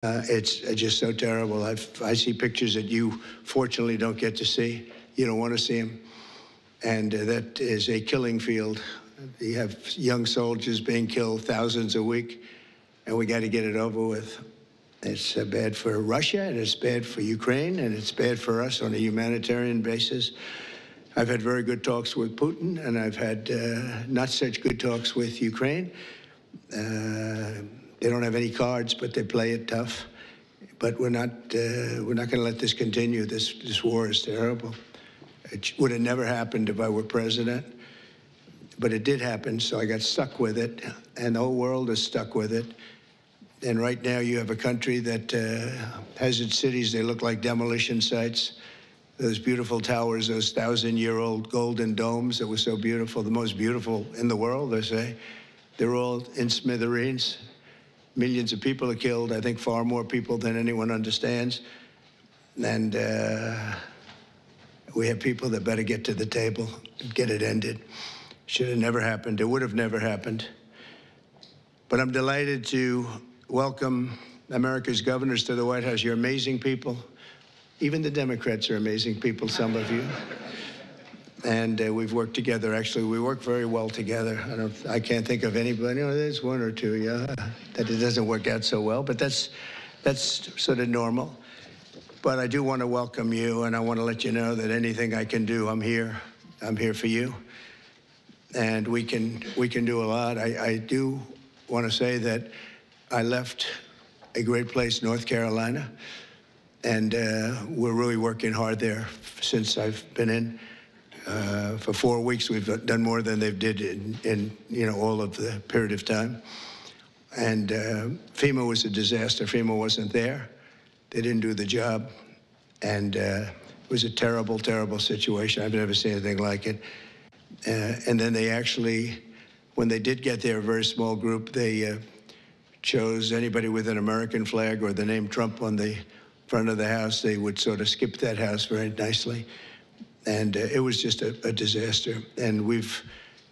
It's just so terrible. I see pictures that you fortunately don't get to see. You don't want to see them. And that is a killing field. You have young soldiers being killed, thousands a week, and we got to get it over with. It's bad for Russia, and it's bad for Ukraine, and it's bad for us on a humanitarian basis. I've had very good talks with Putin, and I've had not such good talks with Ukraine. They don't have any cards, but they play it tough. But we're not going to let this continue. This war is terrible. It would have never happened if I were president, but it did happen, so I got stuck with it, and the whole world is stuck with it. And right now you have a country that has its cities, they look like demolition sites. Those beautiful towers, those 1,000-year-old golden domes that were so beautiful, the most beautiful in the world, they say, they're all in smithereens. Millions of people are killed, I think far more people than anyone understands. And we have people that better get to the table and get it ended. Should have never happened. It would have never happened. But I'm delighted to welcome America's governors to the White House. You're amazing people. Even the Democrats are amazing people, some of you. And we've worked together. Actually, we work very well together. I can't think of anybody. There's one or two, yeah, that it doesn't work out so well. But that's sort of normal. But I do want to welcome you, and I want to let you know that anything I can do, I'm here. I'm here for you. And we can do a lot. I do want to say that I left a great place, North Carolina, and we're really working hard there since I've been in. For 4 weeks, we've done more than they've did in all of the period of time. And FEMA was a disaster. FEMA wasn't there. They didn't do the job. And it was a terrible, terrible situation. I've never seen anything like it. And then they actually, when they did get there, a very small group, they chose anybody with an American flag or the name Trump on the front of the house. They would sort of skip that house very nicely. And it was just a disaster. And we've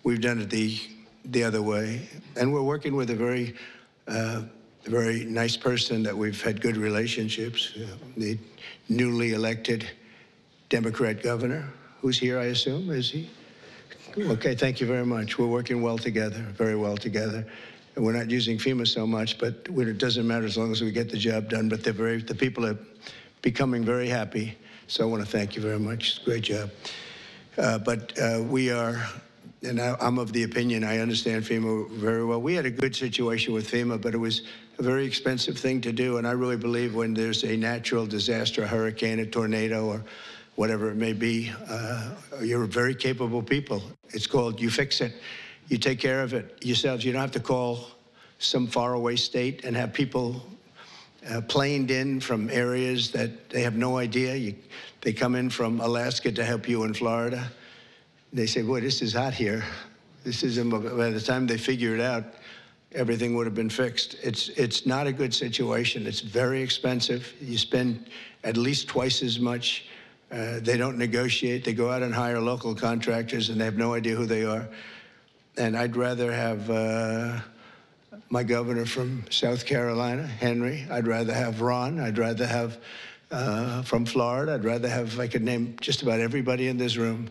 done it the other way. And we're working with a very nice person that we've had good relationships, the newly elected Democrat governor, who's here, I assume, is he? Okay, thank you very much. We're working well together, very well together. And we're not using FEMA so much, but it doesn't matter as long as we get the job done. But the people are becoming very happy. So I want to thank you very much. Great job. We are, and I'm of the opinion, I understand FEMA very well. We had a good situation with FEMA, but it was a very expensive thing to do. And I really believe when there's a natural disaster, a hurricane, a tornado, or whatever it may be, you're very capable people. It's called, you fix it. You take care of it yourselves. You don't have to call some faraway state and have people planed in from areas that they have no idea. They come in from Alaska to help you in Florida. They say, boy, this is hot here. This is, by the time they figure it out, everything would have been fixed. It's not a good situation. It's very expensive. You spend at least twice as much. They don't negotiate. They go out and hire local contractors, and they have no idea who they are. And I'd rather have my governor from South Carolina, Henry. I'd rather have Ron. I'd rather have from Florida. I'd rather have, I could name just about everybody in this room.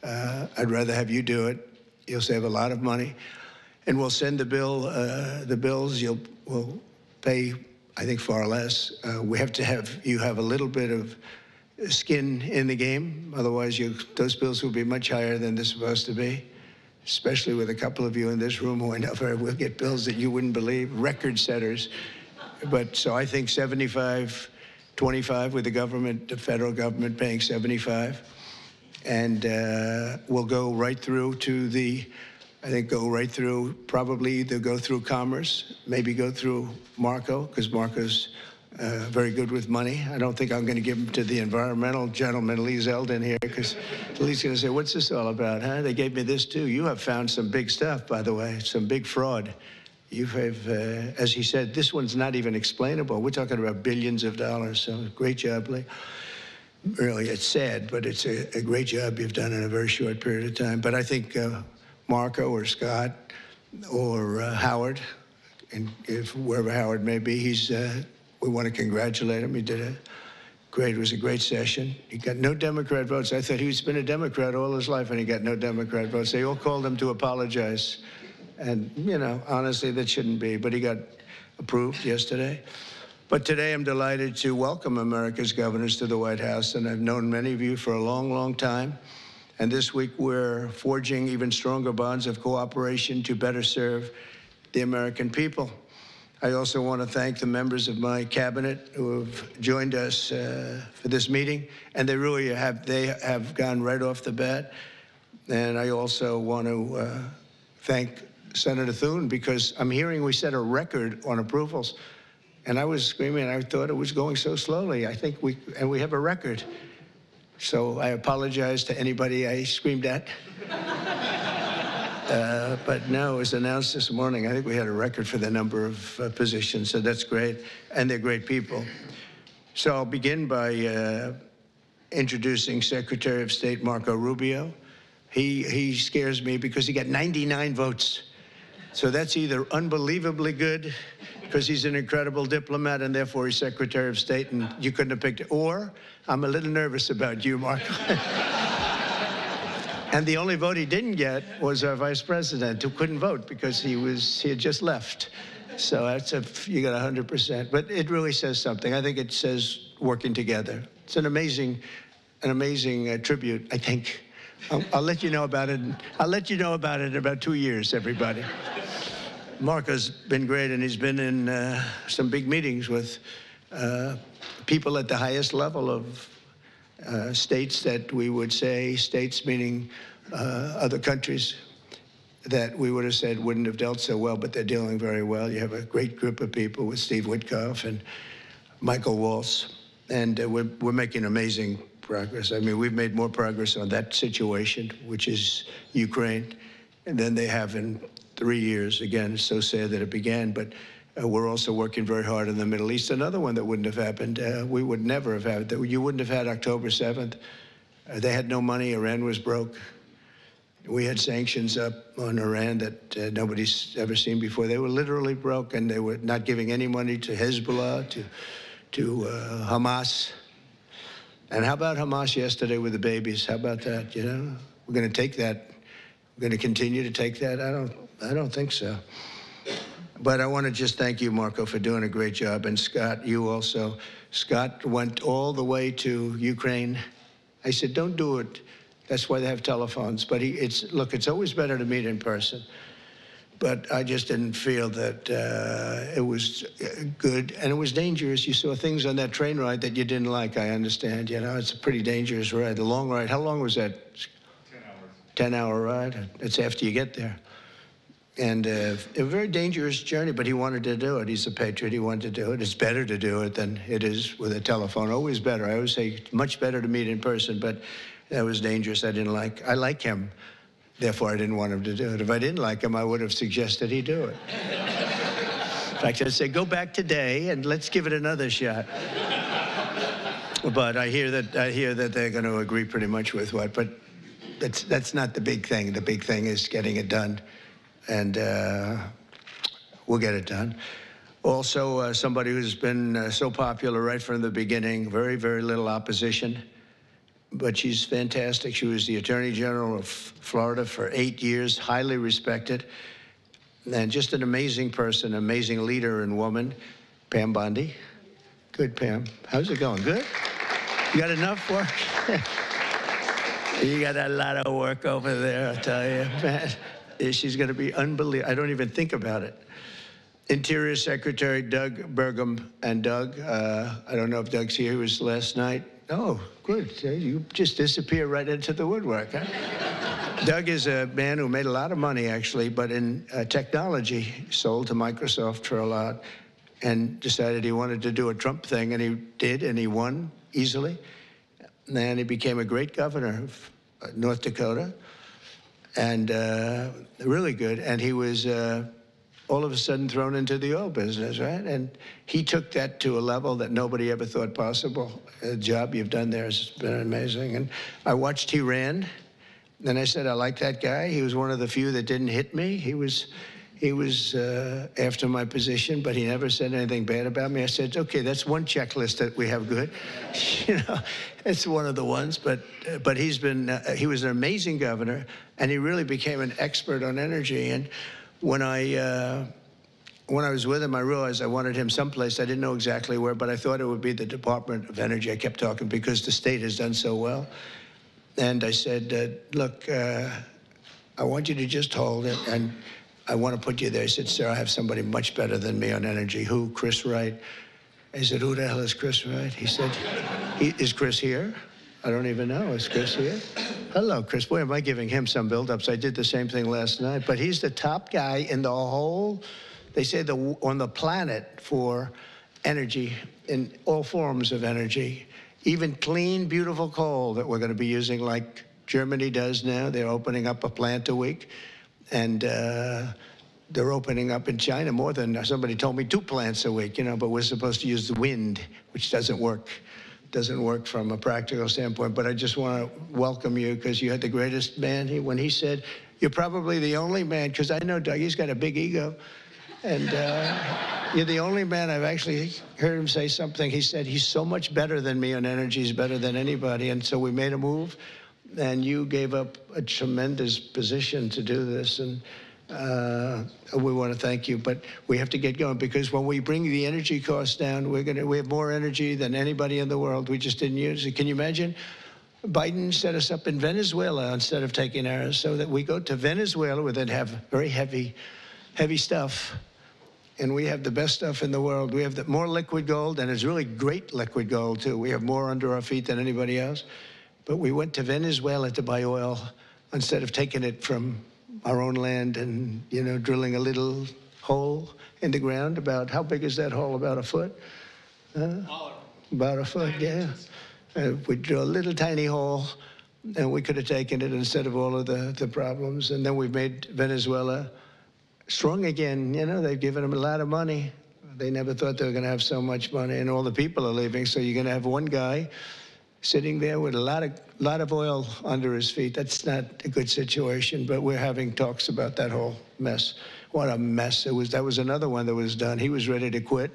I'd rather have you do it. You'll save a lot of money. And we'll send the bills. We'll pay, I think, far less. We have to have, you have a little bit of skin in the game. Otherwise, those bills will be much higher than they're supposed to be. Especially with a couple of you in this room who I know will get bills that you wouldn't believe, record setters. But so I think 75-25 with the government, the federal government paying 75. And we'll go right through to probably either go through Commerce, maybe go through Marco, because Marco's very good with money. I don't think I'm going to give him to the environmental gentleman, Lee Zeldin here, because Lee's going to say, what's this all about, huh? They gave me this too. You have found some big stuff, by the way, some big fraud. You have, as he said, this one's not even explainable. We're talking about billions of dollars, so great job, Lee. Really, it's sad, but it's a great job you've done in a very short period of time. But I think Marco or Scott or Howard, and if wherever Howard may be, he's we want to congratulate him. He did a great, it was a great session. He got no Democrat votes. I thought he's been a Democrat all his life, and he got no Democrat votes. They all called him to apologize. And, you know, honestly, that shouldn't be. But he got approved yesterday. But today I'm delighted to welcome America's governors to the White House. And I've known many of you for a long, long time. And this week we're forging even stronger bonds of cooperation to better serve the American people. I also want to thank the members of my cabinet who have joined us for this meeting, and they really have gone right off the bat. And I also want to thank Senator Thune, because I'm hearing we set a record on approvals, and I was screaming. I thought it was going so slowly. I think we have a record. So I apologize to anybody I screamed at. But no, it was announced this morning. I think we had a record for the number of positions, so that's great. And they're great people. So I'll begin by introducing Secretary of State Marco Rubio. He scares me because he got 99 votes. So that's either unbelievably good, because he's an incredible diplomat and therefore he's Secretary of State and you couldn't have picked it, or I'm a little nervous about you, Marco. And the only vote he didn't get was our vice president, who couldn't vote because he had just left. So you got 100%. But it really says something. I think it says working together. It's an amazing tribute, I think. I'll let you know about it. I'll let you know about it in about 2 years, everybody. Marco's been great, and he's been in some big meetings with people at the highest level of states that we would say, states meaning other countries that we would have said wouldn't have dealt so well, but they're dealing very well. You have a great group of people with Steve Witkoff and Michael Waltz, and we're making amazing progress. I mean, we've made more progress on that situation, which is Ukraine, than they have in 3 years. Again, it's so sad that it began, but we're also working very hard in the Middle East. Another one that wouldn't have happened, we would never have had, you wouldn't have had October 7th. They had no money, Iran was broke. We had sanctions up on Iran that nobody's ever seen before. They were literally broke, and they were not giving any money to Hezbollah, to Hamas. And how about Hamas yesterday with the babies? How about that, you know? We're gonna take that, we're gonna continue to take that? I don't think so. But I want to just thank you, Marco, for doing a great job. And Scott, you also. Scott went all the way to Ukraine. I said, don't do it. That's why they have telephones. But look, it's always better to meet in person. But I just didn't feel that it was good. And it was dangerous. You saw things on that train ride that you didn't like, I understand. You know, it's a pretty dangerous ride. The long ride, how long was that? 10 hours. 10-hour ride. It's after you get there. And a very dangerous journey, but he wanted to do it. He's a patriot. He wanted to do it. It's better to do it than it is with a telephone. Always better. I always say much better to meet in person, but that was dangerous. I like him. Therefore, I didn't want him to do it. If I didn't like him, I would have suggested he do it. In fact, I'd say, go back today and let's give it another shot. But I hear that they're going to agree pretty much with what, but that's not the big thing. The big thing is getting it done. And we'll get it done. Also, somebody who's been so popular right from the beginning, very, very little opposition, but she's fantastic. She was the Attorney General of Florida for 8 years, highly respected, and just an amazing person, amazing leader and woman, Pam Bondi. Good, Pam. How's it going? Good? You got enough work? You got a lot of work over there, I'll tell you, man. She's going to be unbelievable. I don't even think about it. Interior Secretary Doug Burgum. And Doug, I don't know if Doug's here. He was last night. Oh, good. You just disappear right into the woodwork, huh? Doug is a man who made a lot of money, actually, but in technology, sold to Microsoft for a lot, and decided he wanted to do a Trump thing, and he did, and he won easily. And he became a great governor of North Dakota. And really good. And he was all of a sudden thrown into the oil business, right? And he took that to a level that nobody ever thought possible. The job you've done there has been amazing. And I watched he ran, and I said, I like that guy. He was one of the few that didn't hit me. He He was after my position, but he never said anything bad about me. I said, okay, that's one checklist that we have good. You know, it's one of the ones, but he was an amazing governor, and he really became an expert on energy. And when I was with him, I realized I wanted him someplace. I didn't know exactly where, but I thought it would be the Department of Energy. I kept talking because the state has done so well. And I said, look, I want you to just hold it, and I want to put you there. He said, sir, I have somebody much better than me on energy. Who? Chris Wright. I said, who the hell is Chris Wright? He said, is Chris here? I don't even know. Is Chris here? Hello, Chris. Boy, am I giving him some build-ups. I did the same thing last night. But he's the top guy in the whole, they say, on the planet for energy, in all forms of energy, even clean, beautiful coal that we're going to be using like Germany does now. They're opening up a plant a week. And they're opening up in China more than, somebody told me, 2 plants a week, you know, but we're supposed to use the wind, which doesn't work. Doesn't work from a practical standpoint. But I just want to welcome you because you had the greatest man. When he said, you're probably the only man, because I know Doug, he's got a big ego. And you're the only man I've actually heard him say something. He said, he's so much better than me on energy. He's better than anybody. And so we made a move. And you gave up a tremendous position to do this, and we want to thank you. But we have to get going because when we bring the energy costs down, we have more energy than anybody in the world. We just didn't use it. Can you imagine? Biden set us up in Venezuela instead of taking ours, so that we go to Venezuela where they'd have very heavy stuff, and we have the best stuff in the world. We have more liquid gold, and it's really great liquid gold too. We have more under our feet than anybody else. But we went to Venezuela to buy oil instead of taking it from our own land and, you know, drilling a little hole in the ground. About, how big is that hole? About a foot? About a foot, yeah. We drill a little tiny hole, and we could have taken it instead of all of the problems. And then we've made Venezuela strong again. You know, they've given them a lot of money. They never thought they were going to have so much money, and all the people are leaving. So you're going to have one guy sitting there with a lot of oil under his feet. That's not a good situation, but we're having talks about that whole mess. What a mess it was. That was another one that was done. He was ready to quit.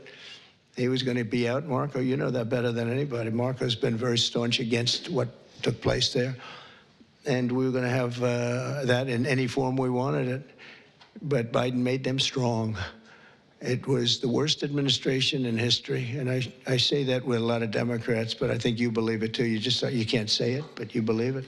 He was going to be out. Marco, you know that better than anybody. Marco's been very staunch against what took place there. And we were going to have that in any form we wanted it. But Biden made them strong. It was the worst administration in history, and I say that with a lot of Democrats, but I think you believe it too. You can't say it, but you believe it.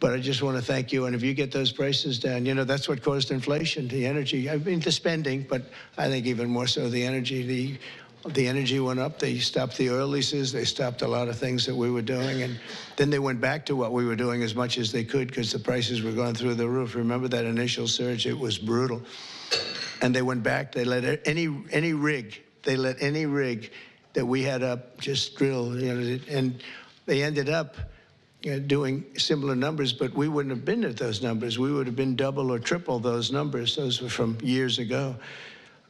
But I just want to thank you, and if you get those prices down, you know, that's what caused inflation, the energy. I mean, the spending, but I think even more so the energy. The energy went up. They stopped the oil leases. They stopped a lot of things that we were doing, and then they went back to what we were doing as much as they could because the prices were going through the roof. Remember that initial surge? It was brutal. And they went back. They let any rig. They let any rig that we had up just drill. You know, and they ended up doing similar numbers, but we wouldn't have been at those numbers. We would have been double or triple those numbers. Those were from years ago.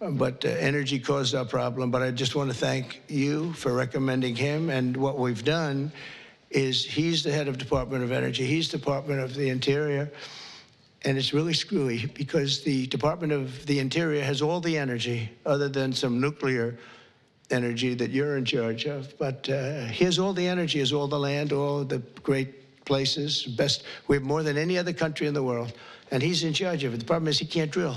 But energy caused our problem. But I just want to thank you for recommending him. And what we've done is he's the head of Department of Energy. He's Department of the Interior. And it's really screwy because the Department of the Interior has all the energy other than some nuclear energy that you're in charge of. But he has all the energy, has all the land, all the great places, best. We have more than any other country in the world. And he's in charge of it. The problem is he can't drill.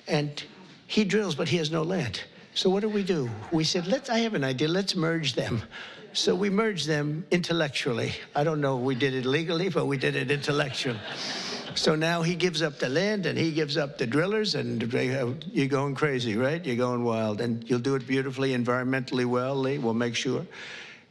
And he drills, but he has no land. So what do? We said, I have an idea. Let's merge them. So we merged them intellectually. I don't know if we did it legally, but we did it intellectually. So now he gives up the land and he gives up the drillers, and you're going crazy, right? You're going wild, and you'll do it beautifully, environmentally well, Lee. We'll make sure.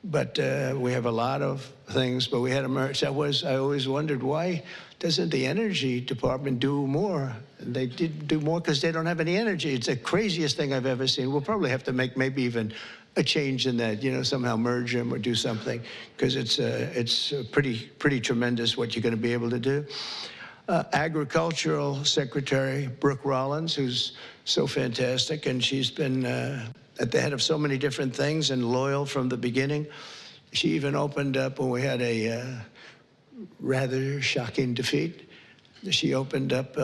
But we have a lot of things, but we had a merge. I always wondered, why doesn't the Energy Department do more? And they didn't do more because they don't have any energy. It's the craziest thing I've ever seen. We'll probably have to make maybe even a change in that, you know, somehow merge them or do something, because it's pretty tremendous what you're going to be able to do. Agricultural Secretary Brooke Rollins, who's so fantastic, and she's been at the head of so many different things and loyal from the beginning. She even opened up when we had a rather shocking defeat. She opened up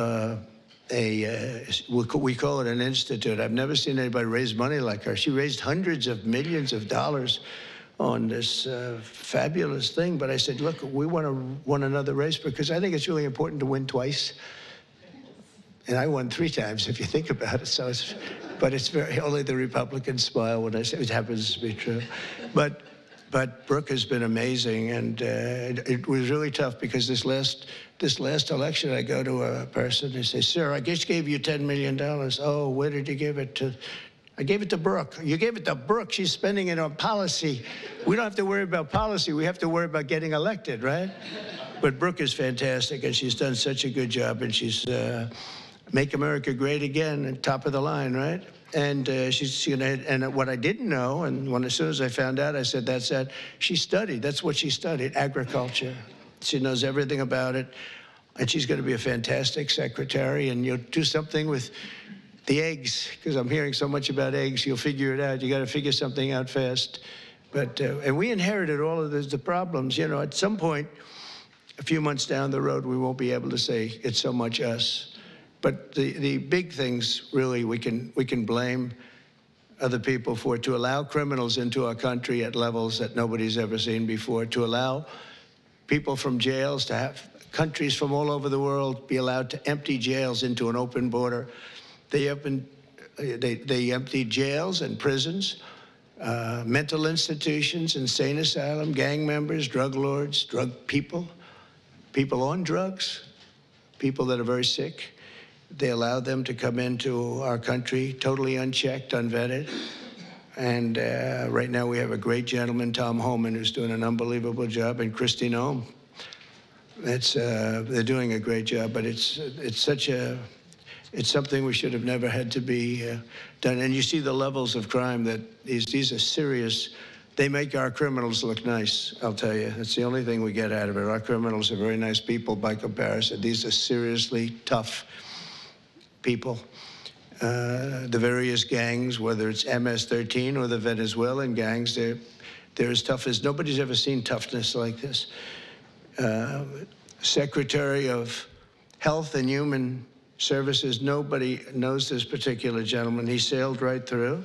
we call it an institute. I've never seen anybody raise money like her. She raised hundreds of millions of dollars on this fabulous thing. But I said, look, we want to win another race because I think it's really important to win twice. And I won 3 times, if you think about it. So but it's only the Republicans smile when I say it happens to be true. But Brooke has been amazing, and it was really tough because this last election, I go to a person and say, sir, I just gave you $10 million. Oh, where did you give it to? I gave it to Brooke. You gave it to Brooke. She's spending it on policy. We don't have to worry about policy. We have to worry about getting elected, right? But Brooke is fantastic, and she's done such a good job, and she's Make America Great Again, and top of the line, right? And she's gonna. And what I didn't know, and as soon as I found out, I said, "That's that." She studied. That's what she studied: agriculture. She knows everything about it, and she's going to be a fantastic secretary. And you'll do something with the eggs, because I'm hearing so much about eggs. You'll figure it out. You got to figure something out fast. But and we inherited all of the problems. You know, at some point, a few months down the road, we won't be able to say it's so much us. But the big things, really, we can blame other people for, to allow criminals into our country at levels that nobody's ever seen before, to allow people from jails, to have countries from all over the world be allowed to empty jails into an open border. They emptied jails and prisons, mental institutions, insane asylum, gang members, drug lords, drug people on drugs, people that are very sick. They allowed them to come into our country totally unchecked, unvetted. And right now we have a great gentleman, Tom Homan, who's doing an unbelievable job, and Christine Ohm. They're doing a great job, but it's something we should have never had to be done. And you see the levels of crime that these are serious. They make our criminals look nice, I'll tell you. That's the only thing we get out of it. Our criminals are very nice people by comparison. These are seriously tough people. The various gangs, whether it's MS-13 or the Venezuelan gangs, they're as tough as nobody's ever seen toughness like this. Secretary of Health and Human Services, nobody knows this particular gentleman. He sailed right through.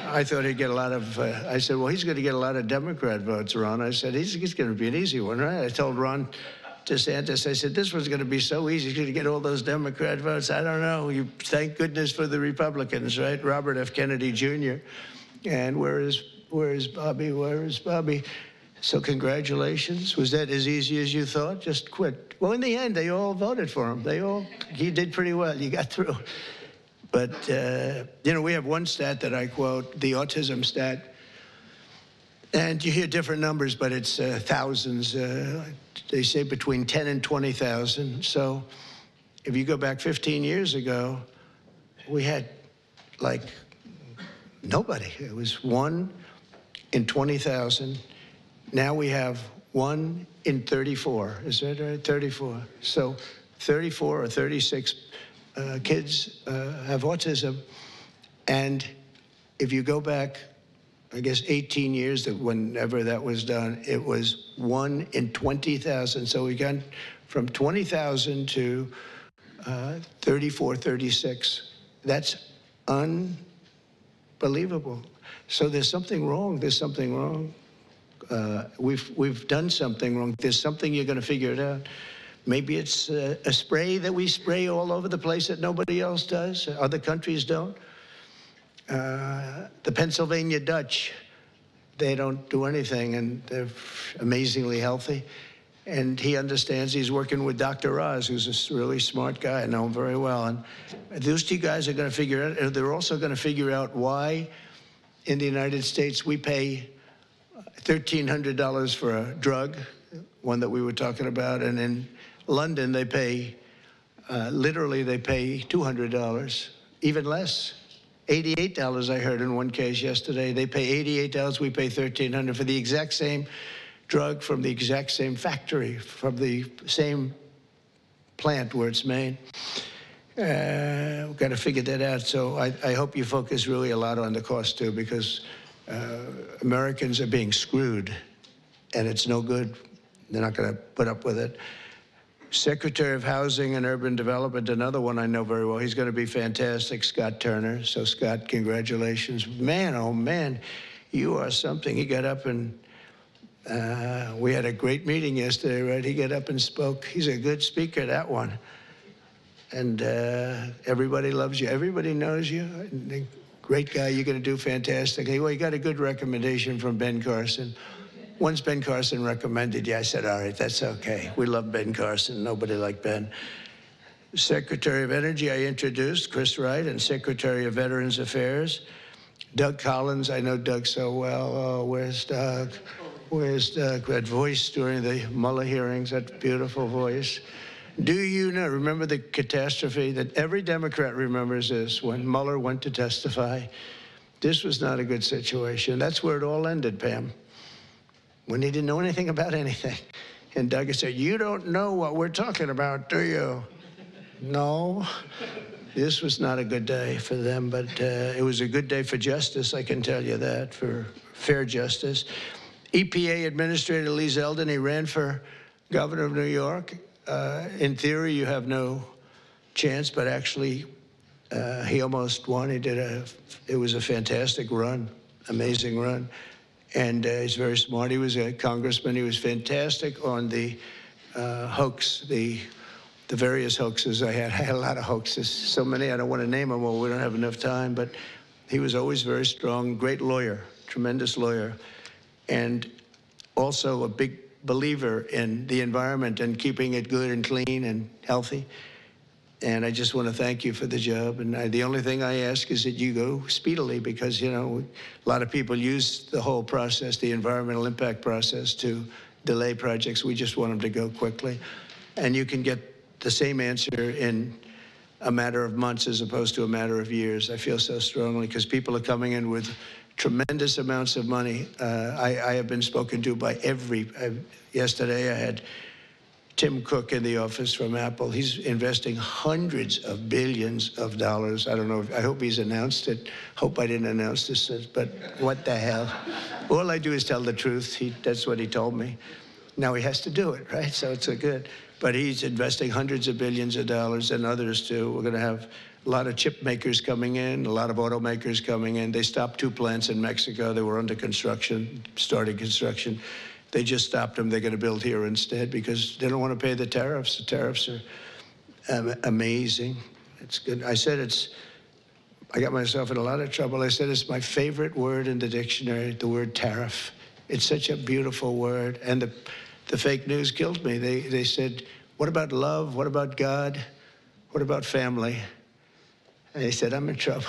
I thought he'd get a lot of, I said, well, he's going to get a lot of Democrat votes, Ron. I said, he's going to be an easy one, right? I told Ron DeSantis, I said, this one's going to be so easy. He's going to get all those Democrat votes. I don't know. You thank goodness for the Republicans, right? Robert F. Kennedy Jr. And where is Bobby? Where is Bobby? So congratulations. Was that as easy as you thought? Just quit. Well, in the end, they all voted for him. He did pretty well. You got through. But, you know, we have one stat that I quote, the autism stat. And you hear different numbers, but it's thousands. They say between 10 and 20,000. So if you go back 15 years ago, we had like nobody. It was 1 in 20,000. Now we have 1 in 34. Is that right? 34. So 34 or 36 kids have autism. And if you go back, I guess 18 years, that whenever that was done, it was 1 in 20,000. So we got from 20,000 to 34, 36. That's unbelievable. So there's something wrong. There's something wrong. We've done something wrong. There's something, you're going to figure it out. Maybe it's a spray that we spray all over the place that nobody else does. Other countries don't. The Pennsylvania Dutch, they don't do anything, and they're amazingly healthy. And he understands. He's working with Dr. Oz, who's a really smart guy. I know him very well. And those two guys are going to figure it out. They're also going to figure out why in the United States we pay $1,300 for a drug, one that we were talking about, and in London they pay, literally they pay $200, even less. $88, I heard in one case yesterday. They pay $88, we pay $1,300 for the exact same drug from the exact same factory, from the same plant where it's made. We've got to figure that out. So I hope you focus really a lot on the cost too, because Americans are being screwed, and it's no good. They're not going to put up with it. Secretary of Housing and Urban Development, another one I know very well. He's going to be fantastic, Scott Turner. So, Scott, congratulations. Man, oh, man, you are something. He got up and we had a great meeting yesterday, right? He got up and spoke. He's a good speaker, that one. And everybody loves you. Everybody knows you. Great guy. You're going to do fantastically. Well, you got a good recommendation from Ben Carson. Once Ben Carson recommended you, I said, all right, that's okay. We love Ben Carson. Nobody like Ben. Secretary of Energy, I introduced, Chris Wright, and Secretary of Veterans Affairs, Doug Collins. I know Doug so well. Oh, where's Doug? Where's Doug? That voice during the Mueller hearings, that beautiful voice. Do you know, remember the catastrophe that every Democrat remembers this, when Mueller went to testify? This was not a good situation. That's where it all ended, Pam, when he didn't know anything about anything. And Doug said, you don't know what we're talking about, do you? No. This was not a good day for them, but it was a good day for justice, I can tell you that, for fair justice. EPA Administrator Lee Zeldin, he ran for governor of New York. In theory, you have no chance, but actually, he almost won. It was a fantastic run, amazing run. And he's very smart. He was a congressman. He was fantastic on the hoax, the various hoaxes I had. I had a lot of hoaxes, so many I don't want to name them all. We don't have enough time, but he was always very strong, great lawyer, tremendous lawyer, and also a big believer in the environment and keeping it good and clean and healthy. And I just want to thank you for the job. And the only thing I ask is that you go speedily, because, you know, a lot of people use the whole process, the environmental impact process, to delay projects. We just want them to go quickly. And you can get the same answer in a matter of months as opposed to a matter of years. I feel so strongly, because people are coming in with tremendous amounts of money. I have been spoken to by yesterday I had Tim Cook in the office from Apple. He's investing hundreds of billions of dollars. I don't know, I hope he's announced it. Hope I didn't announce this, but what the hell? All I do is tell the truth. That's what he told me. Now he has to do it, right? So it's a good, but he's investing hundreds of billions of dollars, and others too. We're gonna have a lot of chip makers coming in, a lot of automakers coming in. They stopped 2 plants in Mexico. They were under construction, starting construction. They just stopped them. They're going to build here instead because they don't want to pay the tariffs. The tariffs are amazing. It's good. I said I got myself in a lot of trouble. I said it's my favorite word in the dictionary, the word tariff. It's such a beautiful word. And the fake news killed me. They said, what about love? What about God? What about family? And they said, I'm in trouble.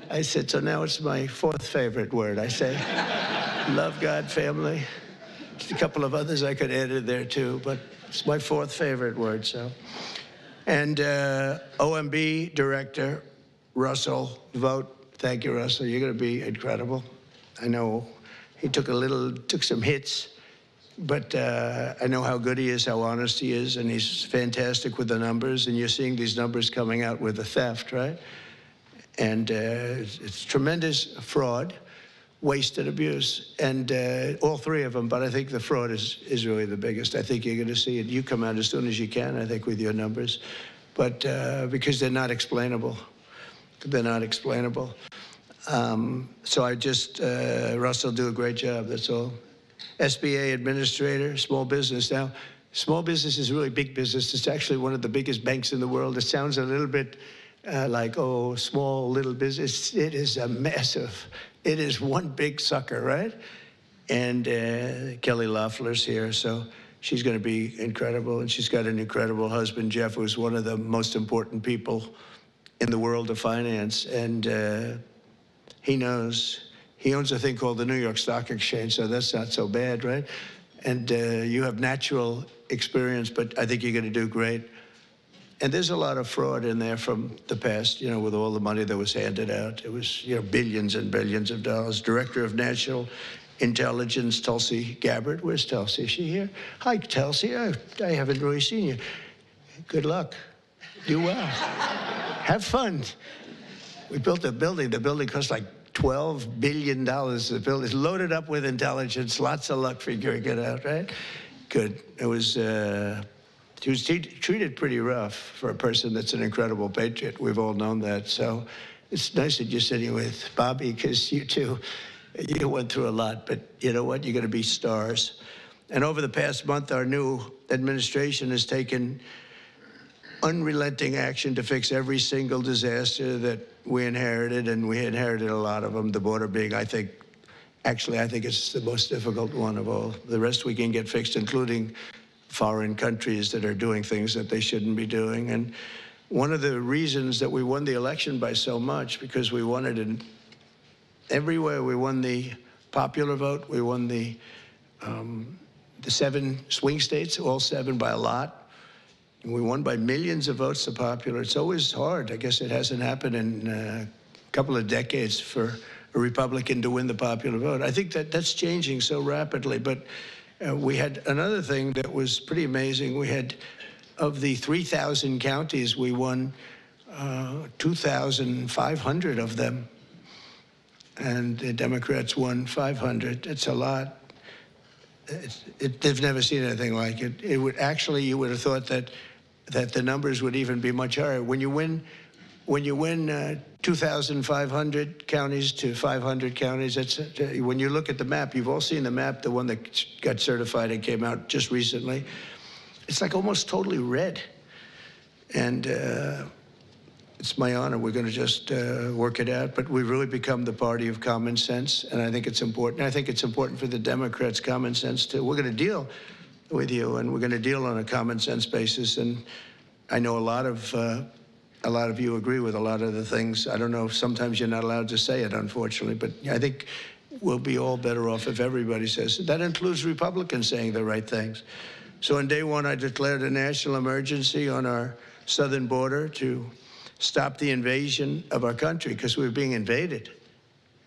I said, so now it's my 4th favorite word. I say, love, God, family. There's a couple of others I could add in there too, but it's my 4th favorite word, so. And OMB Director Russell Vogt. Thank you, Russell. You're going to be incredible. I know he took some hits, but I know how good he is, how honest he is, and he's fantastic with the numbers, and you're seeing these numbers coming out with the theft, right? And it's tremendous fraud, waste, and abuse, and all 3 of them, but I think the fraud is really the biggest. I think you're going to see it. You come out as soon as you can, I think, with your numbers, but because they're not explainable. They're not explainable. So I just, Russell, do a great job, that's all. SBA Administrator, small business. Now, small business is really big business. It's actually one of the biggest banks in the world. It sounds a little bit like, oh, small, little business. It is a massive, it is one big sucker, right? And Kelly Loeffler's here, so she's going to be incredible. And she's got an incredible husband, Jeff, who's one of the most important people in the world of finance. And he knows. He owns a thing called the New York Stock Exchange, so that's not so bad, right? And you have natural experience, but I think you're going to do great. And there's a lot of fraud in there from the past, you know, with all the money that was handed out. It was, you know, billions and billions of dollars. Director of National Intelligence, Tulsi Gabbard. Where's Tulsi? Is she here? Hi, Tulsi. I haven't really seen you. Good luck. Do well. Have fun. We built a building. The building cost like $12 billion. The building is loaded up with intelligence. Lots of luck figuring it out, right? Good. It was He was treated pretty rough for a person that's an incredible patriot. We've all known that. So it's nice that you're sitting with Bobby, because you two, you went through a lot. But you know what? You're going to be stars. And over the past month, our new administration has taken unrelenting action to fix every single disaster that we inherited, and we inherited a lot of them, the border being, I think it's the most difficult one of all. The rest we can get fixed, including foreign countries that are doing things that they shouldn't be doing. And one of the reasons that we won the election by so much, because we won it in everywhere. We won the popular vote. We won the 7 swing states, all 7 by a lot. And we won by millions of votes, the popular. It's always hard. I guess it hasn't happened in a couple of decades for a Republican to win the popular vote. I think that that's changing so rapidly. But we had another thing that was pretty amazing. We had, of the 3,000 counties, we won 2,500 of them. And the Democrats won 500. It's a lot. They've never seen anything like it. It would actually, you would have thought that the numbers would even be much higher. When you win 2,500 counties to 500 counties, that's, when you look at the map, you've all seen the map, the one that got certified and came out just recently. It's like almost totally red. And it's my honor. We're going to just work it out. But we've really become the party of common sense, and I think it's important. I think it's important for the Democrats' common sense too. We're going to deal with you, and we're going to deal on a common sense basis. And I know a lot of you agree with a lot of the things. I don't know, sometimes you're not allowed to say it, unfortunately, but I think we'll be all better off if everybody says it. That includes Republicans saying the right things. So on day one, I declared a national emergency on our southern border to stop the invasion of our country, because we were being invaded.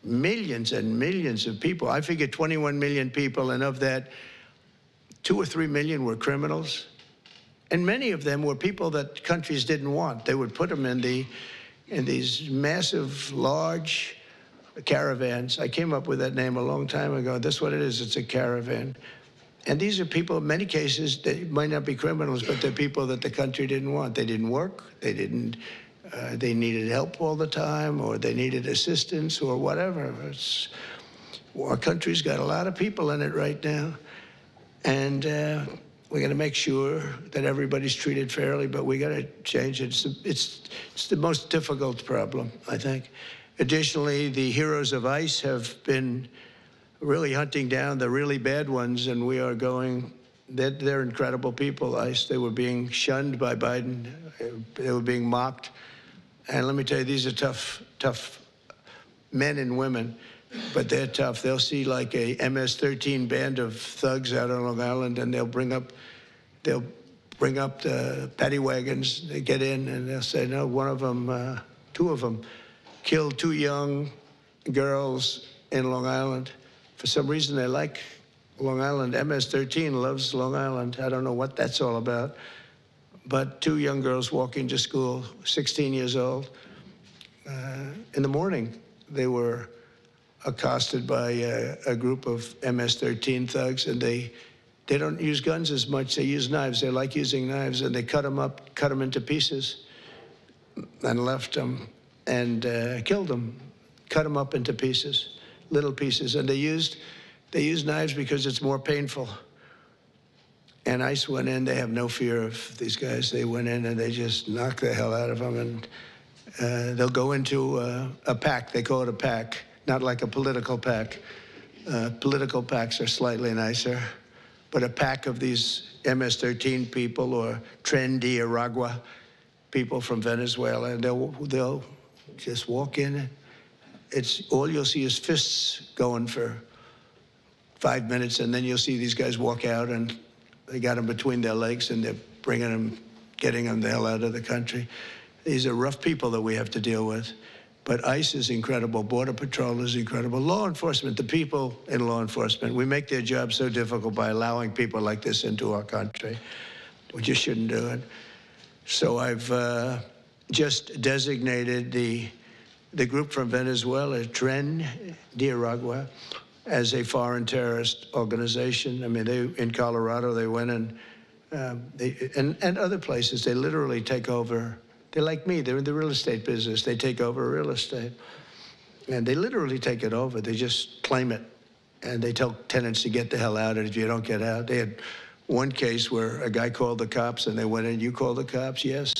Millions and millions of people. I figure 21 million people, and of that, 2 or 3 million were criminals. And many of them were people that countries didn't want. They would put them in these massive, large caravans. I came up with that name a long time ago. That's what it is. It's a caravan. And these are people, in many cases, they might not be criminals, but they're people that the country didn't want. They didn't work. They needed help all the time, or they needed assistance, or whatever. Our country's got a lot of people in it right now. And we're going to make sure that everybody's treated fairly, but we got to change it. It's the most difficult problem, I think. Additionally, the heroes of ICE have been really hunting down the really bad ones, and we are going, they're incredible people, ICE. They were being shunned by Biden. They were being mocked. And let me tell you, these are tough men and women, but they're tough. They'll see like a MS-13 band of thugs out on Long Island, and they'll bring up the paddy wagons. They get in, and they'll say, no, one of them, 2 of them, killed 2 young girls in Long Island. For some reason, they like Long Island. MS-13 loves Long Island. I don't know what that's all about. But 2 young girls walking to school, 16 years old. In the morning, they were accosted by a group of MS-13 thugs, and they don't use guns as much. They use knives. They like using knives, and they cut them up, cut them into pieces, and left them, and killed them, cut them up into pieces, little pieces. And they used knives because it's more painful. And ICE went in. They have no fear of these guys. They went in and they just knocked the hell out of them. And they'll go into a pack. They call it a pack, not like a political pack. Political packs are slightly nicer. But a pack of these MS-13 people, or Tren de Aragua people from Venezuela, and they'll just walk in. It's all you'll see is fists going for 5 minutes, and then you'll see these guys walk out, and they got them between their legs, and they're bringing them, getting them the hell out of the country. These are rough people that we have to deal with. But ICE is incredible. Border Patrol is incredible. Law enforcement, the people in law enforcement, we make their job so difficult by allowing people like this into our country. We just shouldn't do it. So I've just designated the group from Venezuela, Tren de Aragua, as a foreign terrorist organization. I mean, in Colorado, they went and And other places, they literally take over. They're like me. They're in the real estate business. They take over real estate. And they literally take it over. They just claim it. And they tell tenants to get the hell out, and if you don't get out. They had one case where a guy called the cops, and they went in, you called the cops? Yes.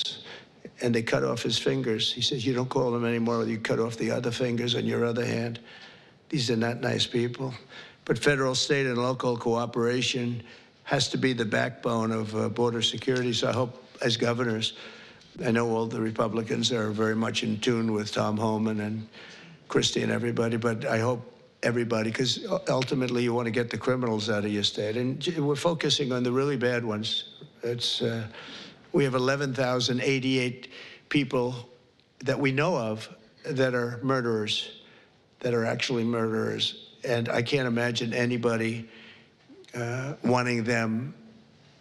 And they cut off his fingers. He says, you don't call them anymore. You cut off the other fingers on your other hand. These are not nice people. But federal, state, and local cooperation has to be the backbone of border security. So I hope, as governors, I know all the Republicans are very much in tune with Tom Homan and Christie and everybody, but I hope everybody, because ultimately you want to get the criminals out of your state. And we're focusing on the really bad ones. We have 11,088 people that we know of that are murderers, that are actually murderers. And I can't imagine anybody wanting them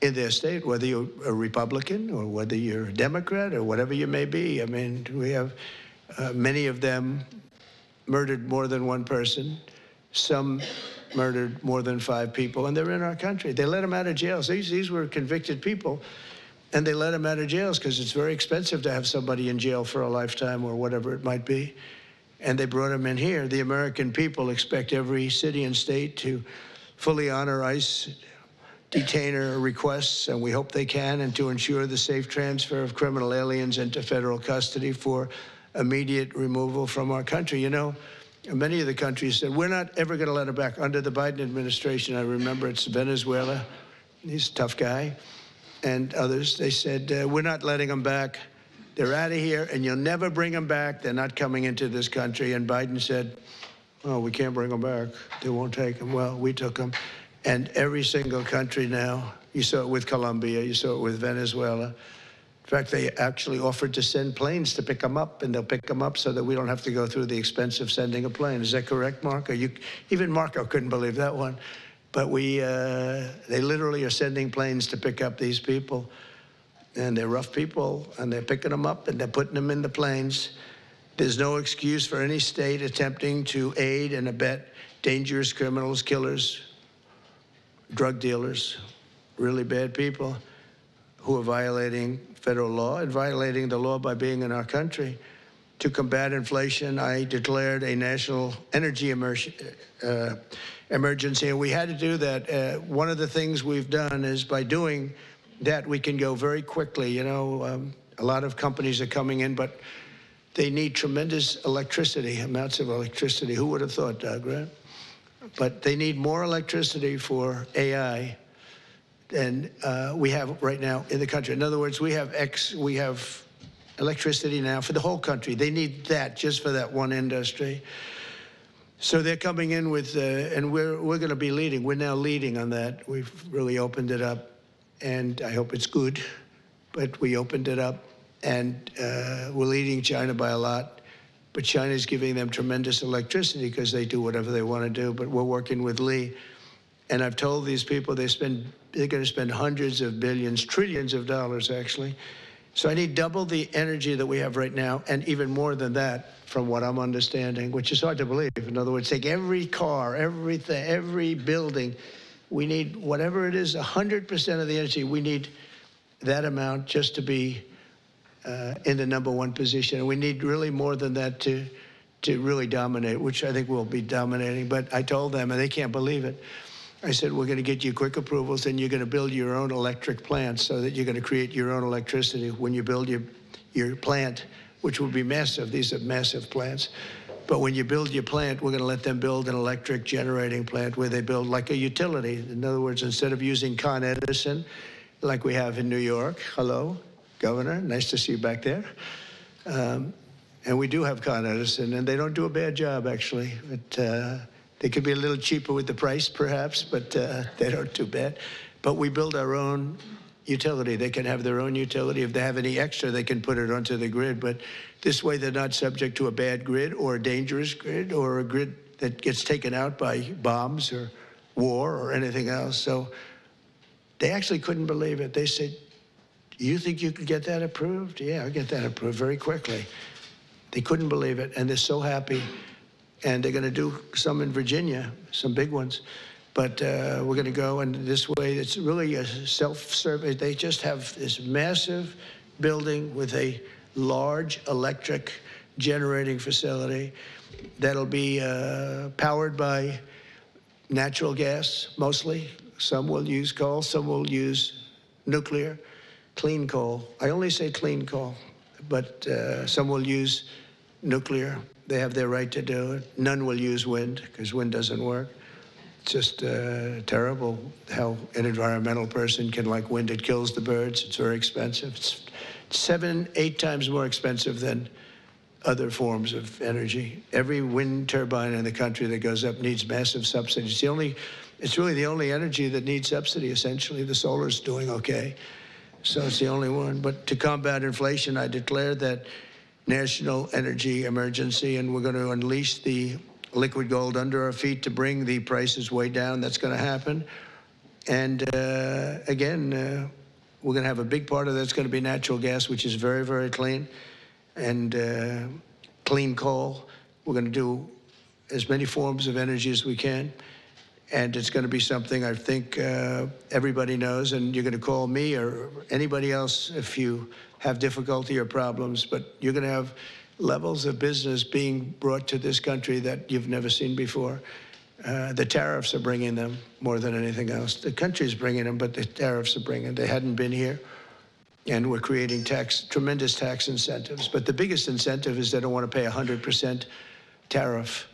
in their state, whether you're a Republican or whether you're a Democrat or whatever you may be. I mean, we have many of them murdered more than one person. Some murdered more than 5 people, and they're in our country. They let them out of jails. These were convicted people, and they let them out of jails because it's very expensive to have somebody in jail for a lifetime or whatever it might be. And they brought them in here. The American people expect every city and state to fully honor ICE detainer requests, and we hope they can, and to ensure the safe transfer of criminal aliens into federal custody for immediate removal from our country. You know, many of the countries said, we're not ever going to let them back. Under the Biden administration, I remember it's Venezuela. He's a tough guy. And others, they said, we're not letting them back. They're out of here, and you'll never bring them back. They're not coming into this country. And Biden said, oh, we can't bring them back. They won't take them. Well, we took them. And every single country now, you saw it with Colombia, you saw it with Venezuela. In fact, they actually offered to send planes to pick them up, and they'll pick them up so that we don't have to go through the expense of sending a plane. Is that correct, Marco? Even Marco couldn't believe that one. But they literally are sending planes to pick up these people. And they're rough people, and they're picking them up, and they're putting them in the planes. There's no excuse for any state attempting to aid and abet dangerous criminals, killers, drug dealers, really bad people who are violating federal law and violating the law by being in our country. To combat inflation, I declared a national energy emergency, and we had to do that. One of the things we've done is by doing that, we can go very quickly. You know, a lot of companies are coming in, but they need tremendous electricity, amounts of electricity. Who would have thought, Doug, right? But they need more electricity for AI than we have right now in the country. In other words, we have electricity now for the whole country. They need that just for that one industry. So they're coming in with, and we're going to be leading. We're now leading on that. We've really opened it up, and I hope it's good. But we opened it up, and we're leading China by a lot. But China's giving them tremendous electricity because they do whatever they want to do. But we're working with Lee. And I've told these people they're going to spend hundreds of billions, trillions of dollars, actually. So I need double the energy that we have right now, and even more than that, from what I'm understanding, which is hard to believe. In other words, take every car, everything, every building. We need, whatever it is, 100% of the energy. We need that amount just to be in the #1 position. And we need really more than that to really dominate, which I think we'll be dominating. But I told them, and they can't believe it. I said, we're going to get you quick approvals, and you're going to build your own electric plants so that you're going to create your own electricity when you build your plant, which will be massive. These are massive plants. But when you build your plant, we're going to let them build an electric generating plant where they build like a utility. In other words, instead of using Con Edison, like we have in New York. Hello, Governor. Nice to see you back there. And we do have Con Edison, and they don't do a bad job, actually. But, they could be a little cheaper with the price, perhaps, but they don't do bad. But we build our own utility. They can have their own utility. If they have any extra, they can put it onto the grid. But this way, they're not subject to a bad grid or a dangerous grid or a grid that gets taken out by bombs or war or anything else. So they actually couldn't believe it. They said, you think you could get that approved? Yeah, I'll get that approved very quickly. They couldn't believe it, and they're so happy. And they're going to do some in Virginia, some big ones. But we're going to go in this way. It's really a self-service. They just have this massive building with a large electric generating facility that'll be powered by natural gas, mostly. Some will use coal, some will use nuclear, clean coal. I only say clean coal, but some will use nuclear. They have their right to do it. None will use wind, because wind doesn't work. It's just terrible how an environmental person can like wind. It kills the birds. It's very expensive. It's 7, 8 times more expensive than other forms of energy. Every wind turbine in the country that goes up needs massive subsidies. It's really the only energy that needs subsidy, essentially. The solar's doing okay, so it's the only one. But to combat inflation, I declared that national energy emergency, and we're going to unleash the liquid gold under our feet to bring the prices way down. That's going to happen. And again, we're going to have a big part of that's going to be natural gas, which is very, very clean, and clean coal. We're going to do as many forms of energy as we can. And it's going to be something I think everybody knows, and you're going to call me or anybody else if you have difficulty or problems, but you're going to have levels of business being brought to this country that you've never seen before. The tariffs are bringing them more than anything else. The country's bringing them, but the tariffs are bringing them. They hadn't been here, and we're creating tremendous tax incentives. But the biggest incentive is they don't want to pay 100% tariff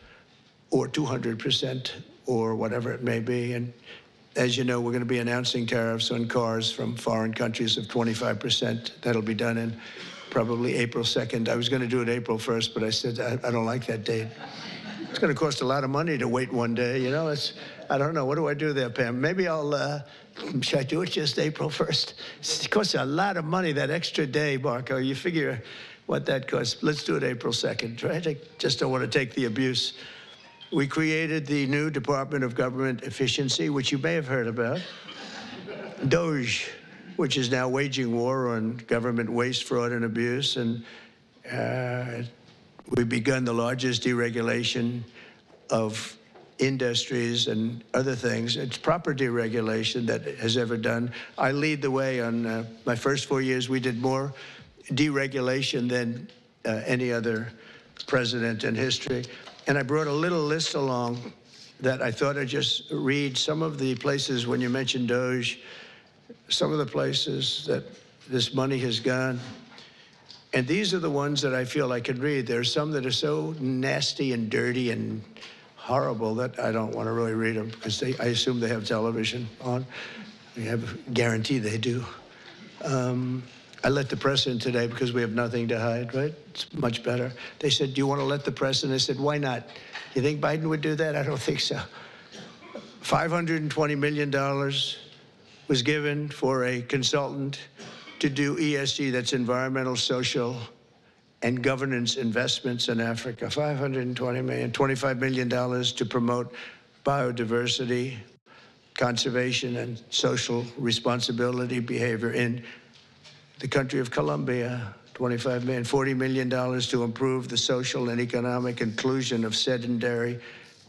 or 200% or whatever it may be. And as you know, we're going to be announcing tariffs on cars from foreign countries of 25%. That'll be done in probably April 2nd. I was going to do it April 1st, but I said, I don't like that date. It's going to cost a lot of money to wait one day, you know? I don't know. What do I do there, Pam? Maybe should I do it just April 1st? It costs a lot of money, that extra day, Marco. You figure what that costs. Let's do it April 2nd, right? I just don't want to take the abuse. We created the new Department of Government Efficiency, which you may have heard about. DOGE, which is now waging war on government waste, fraud, and abuse. And we've begun the largest deregulation of industries and other things. It's proper deregulation that has ever done. I lead the way on my first 4 years. We did more deregulation than any other president in history. And I brought a little list along that I thought I'd just read some of the places when you mentioned DOGE, some of the places that this money has gone. And these are the ones that I feel I could read. There are some that are so nasty and dirty and horrible that I don't want to really read them, because I assume they have television on. I have guarantee they do. I let the press in today because we have nothing to hide, right? It's much better. They said, do you want to let the press in? I said, why not? You think Biden would do that? I don't think so. $520 million was given for a consultant to do ESG, that's environmental, social, and governance investments in Africa. $520 million, $25 million to promote biodiversity, conservation, and social responsibility behavior in the country of Colombia. $25 million, $40 million to improve the social and economic inclusion of sedentary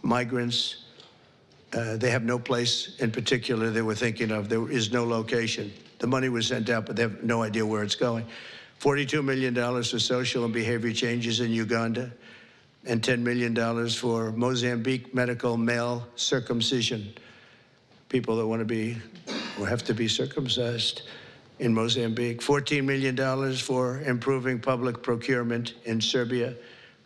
migrants. They have no place in particular they were thinking of. There is no location. The money was sent out, but they have no idea where it's going. $42 million for social and behavior changes in Uganda, and $10 million for Mozambique medical male circumcision. People that want to be, or have to be circumcised in Mozambique. $14 million for improving public procurement in Serbia.